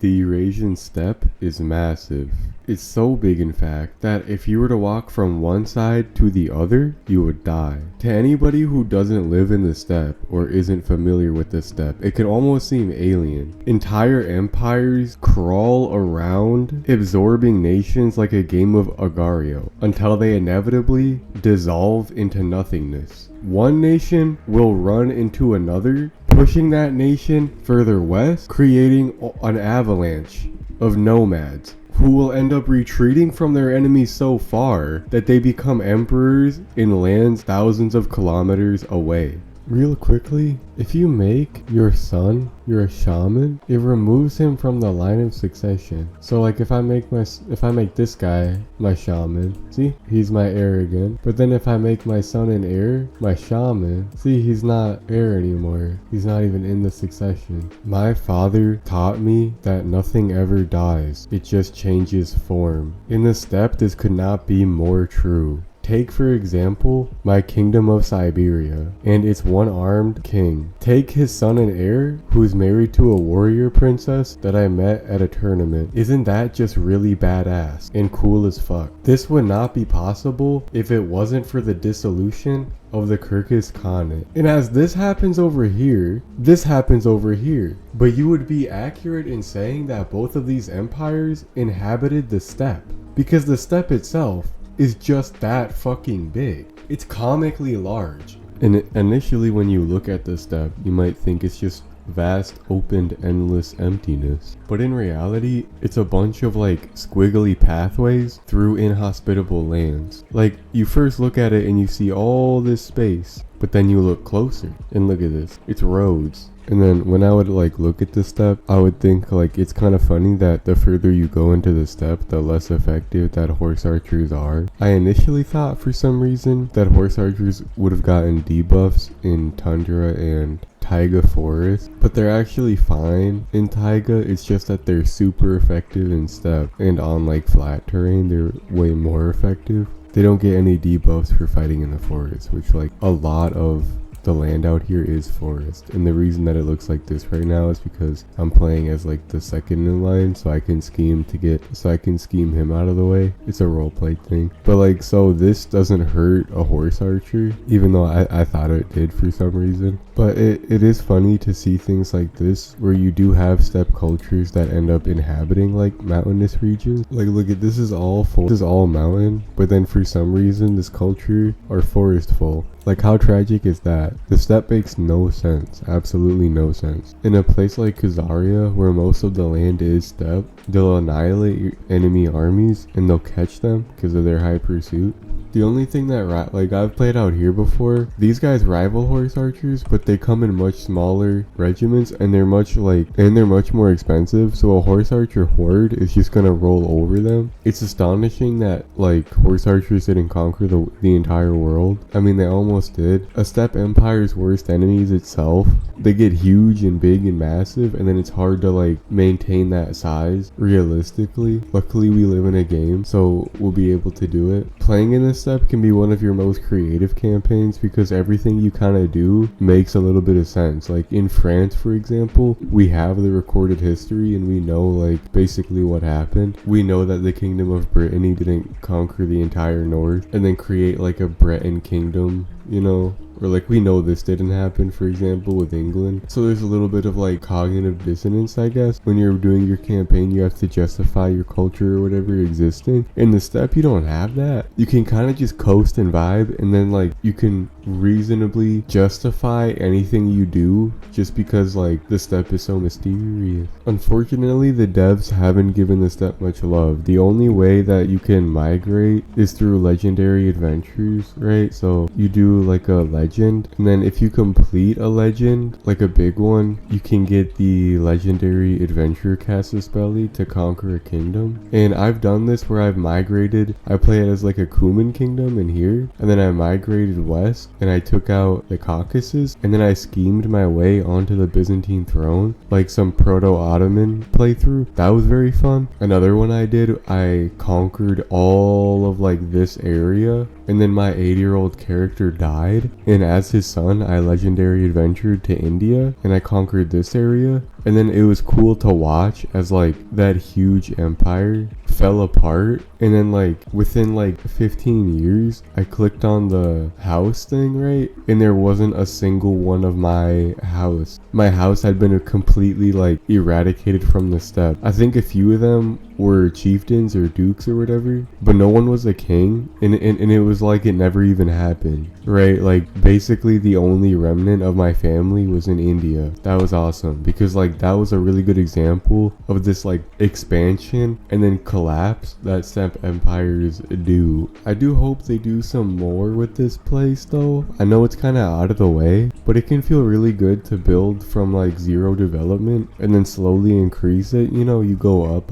The Eurasian steppe is massive. It's so big, in fact, that if you were to walk from one side to the other, you would die. To anybody who doesn't live in the steppe or isn't familiar with the steppe, it can almost seem alien. Entire empires crawl around, absorbing nations like a game of Agario, until they inevitably dissolve into nothingness. One nation will run into another, pushing that nation further west, creating an avalanche of nomads who will end up retreating from their enemies so far that they become emperors in lands thousands of kilometers away. Real quickly, if you make your son your shaman, it removes him from the line of succession. So like if I make this guy my shaman, see, he's my heir again. But then if I make my son an heir, my shaman, see, he's not heir anymore. He's not even in the succession. My father taught me that nothing ever dies. It just changes form. In the steppe, this could not be more true. Take, for example, my kingdom of Siberia and its one-armed king. Take his son and heir, who's married to a warrior princess that I met at a tournament. Isn't that just really badass and cool as fuck? This would not be possible if it wasn't for the dissolution of the Kyrgyz Khanate. And as this happens over here, this happens over here. But you would be accurate in saying that both of these empires inhabited the steppe, because the steppe itself is just that fucking big. It's comically large. And initially when you look at the steppe, you might think it's just vast, opened, endless emptiness. But in reality, it's a bunch of like squiggly pathways through inhospitable lands. Like, you first look at it and you see all this space, but then you look closer and look at this. It's roads. And then when I would like look at the steppe, I would think like it's kind of funny that the further you go into the steppe, the less effective that horse archers are. I initially thought for some reason that horse archers would have gotten debuffs in tundra and taiga forest, but they're actually fine in taiga. It's just that they're super effective in steppe, and on like flat terrain they're way more effective. They don't get any debuffs for fighting in the forest, which like a lot of the land out here is forest. And the reason that it looks like this right now is because I'm playing as like the second in line, so I can scheme him out of the way. It's a roleplay thing. But like, so this doesn't hurt a horse archer, even though I thought it did for some reason. But it is funny to see things like this where you do have steppe cultures that end up inhabiting like mountainous regions. Like, look at this, is all mountain, but then for some reason this culture are forest full. Like, how tragic is that? The steppe makes no sense, absolutely no sense. In a place like Khazaria, where most of the land is steppe, they'll annihilate your enemy armies and they'll catch them because of their high pursuit. The only thing that, like, I've played out here before, these guys rival horse archers, but they come in much smaller regiments, and they're much more expensive, so a horse archer horde is just gonna roll over them. It's astonishing that, like, horse archers didn't conquer the entire world. I mean, they almost did. A steppe empire's worst enemies itself, they get huge and big and massive, and then it's hard to, like, maintain that size realistically. Luckily, we live in a game, so we'll be able to do it. Playing in this steppe can be one of your most creative campaigns because everything you kind of do makes a little bit of sense. Like in France, for example, we have the recorded history and we know like basically what happened. We know that the Kingdom of Brittany didn't conquer the entire north and then create like a Breton kingdom, you know, or like we know this didn't happen, for example, with England. So there's a little bit of like cognitive dissonance, I guess. When you're doing your campaign, you have to justify your culture or whatever existing. In the steppe, you don't have that. You can kind of just coast and vibe, and then like you can reasonably justify anything you do just because like the steppe is so mysterious. Unfortunately, the devs haven't given the steppe much love. The only way that you can migrate is through legendary adventures, right? So you do like a legend, and then if you complete a legend, like a big one, you can get the legendary adventure casus belli to conquer a kingdom. And I've done this where I've migrated. I play it as like a Cuman kingdom in here, and then I migrated west and I took out the Caucasus, and then I schemed my way onto the Byzantine throne, like some proto-Ottoman playthrough. That was very fun. Another one I did, I conquered all of like this area, and then my 80-year-old character died, and as his son I legendary adventured to India and I conquered this area. And then it was cool to watch as like that huge empire fell apart. And then like within like 15 years, I clicked on the house thing, right? And there wasn't a single one of my house. My house had been completely like eradicated from the steppe. I think a few of them were chieftains or dukes or whatever, but no one was a king. And it was like it never even happened, right? Like basically the only remnant of my family was in India. That was awesome because like that was a really good example of this like expansion and then collapse that steppe empires do. I do hope they do some more with this place though. I know it's kind of out of the way, but it can feel really good to build from like zero development and then slowly increase it. You know, you go up,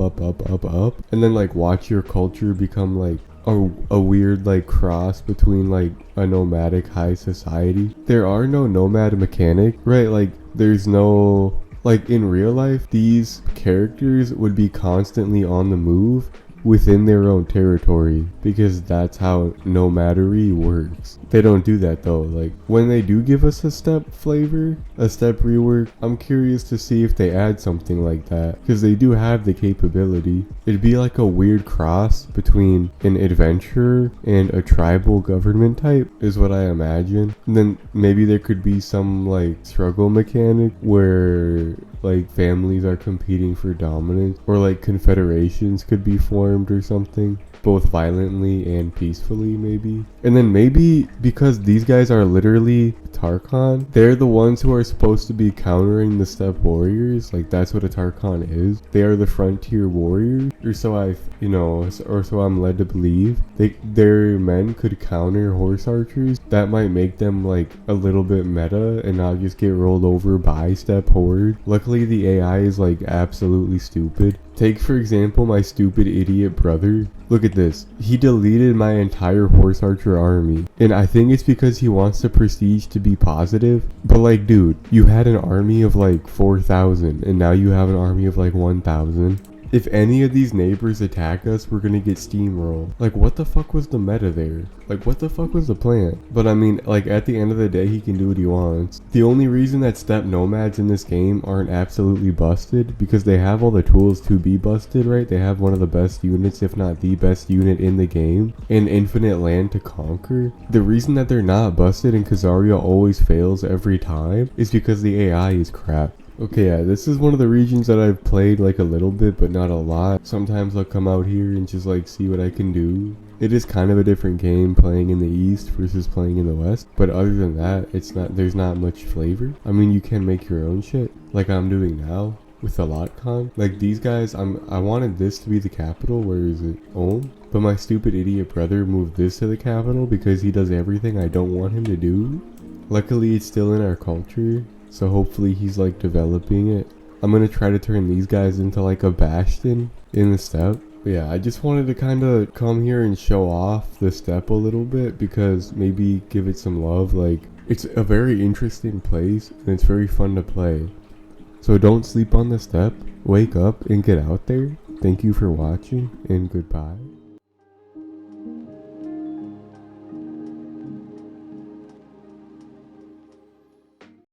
and then like watch your culture become like a weird like cross between like a nomadic high society. There are no nomad mechanic, right? Like there's no, like in real life, these characters would be constantly on the move within their own territory because that's how nomadery works. They don't do that though. Like when they do give us a steppe flavor, a steppe rework, I'm curious to see if they add something like that because they do have the capability. It'd be like a weird cross between an adventurer and a tribal government type is what I imagine. And then maybe there could be some like struggle mechanic where like families are competing for dominance, or like confederations could be formed or something, both violently and peacefully maybe. And then maybe because these guys are literally Tarkhan, they're the ones who are supposed to be countering the steppe warriors. Like that's what a Tarkhan is. They are the frontier warriors, or so or so I'm led to believe. Their men could counter horse archers. That might make them like a little bit meta and not just get rolled over by steppe horde. Luckily the AI is like absolutely stupid. Take for example my stupid idiot brother. Look at this. He deleted my entire horse archer army. And I think it's because he wants the prestige to be positive. But like dude, you had an army of like 4,000 and now you have an army of like 1,000. If any of these neighbors attack us, we're gonna get steamrolled. Like what the fuck was the meta there? Like what the fuck was the plan? But I mean, like at the end of the day, he can do what he wants. The only reason that steppe nomads in this game aren't absolutely busted, because they have all the tools to be busted, right? They have one of the best units, if not the best unit in the game, and infinite land to conquer. The reason that they're not busted and Khazaria always fails every time is because the AI is crap. Okay, yeah, this is one of the regions that I've played like a little bit, but not a lot. Sometimes I'll come out here and just like see what I can do. It is kind of a different game playing in the east versus playing in the west, but other than that, there's not much flavor. I mean, you can make your own shit, like I'm doing now with the LotCon. Like these guys, I wanted this to be the capital, where is it? Ulm? But my stupid idiot brother moved this to the capital because he does everything I don't want him to do. Luckily, it's still in our culture. So hopefully he's like developing it. I'm gonna try to turn these guys into like a bastion in the steppe. But yeah, I just wanted to kind of come here and show off the steppe a little bit, because maybe give it some love. Like it's a very interesting place and it's very fun to play. So don't sleep on the steppe. Wake up and get out there. Thank you for watching and goodbye.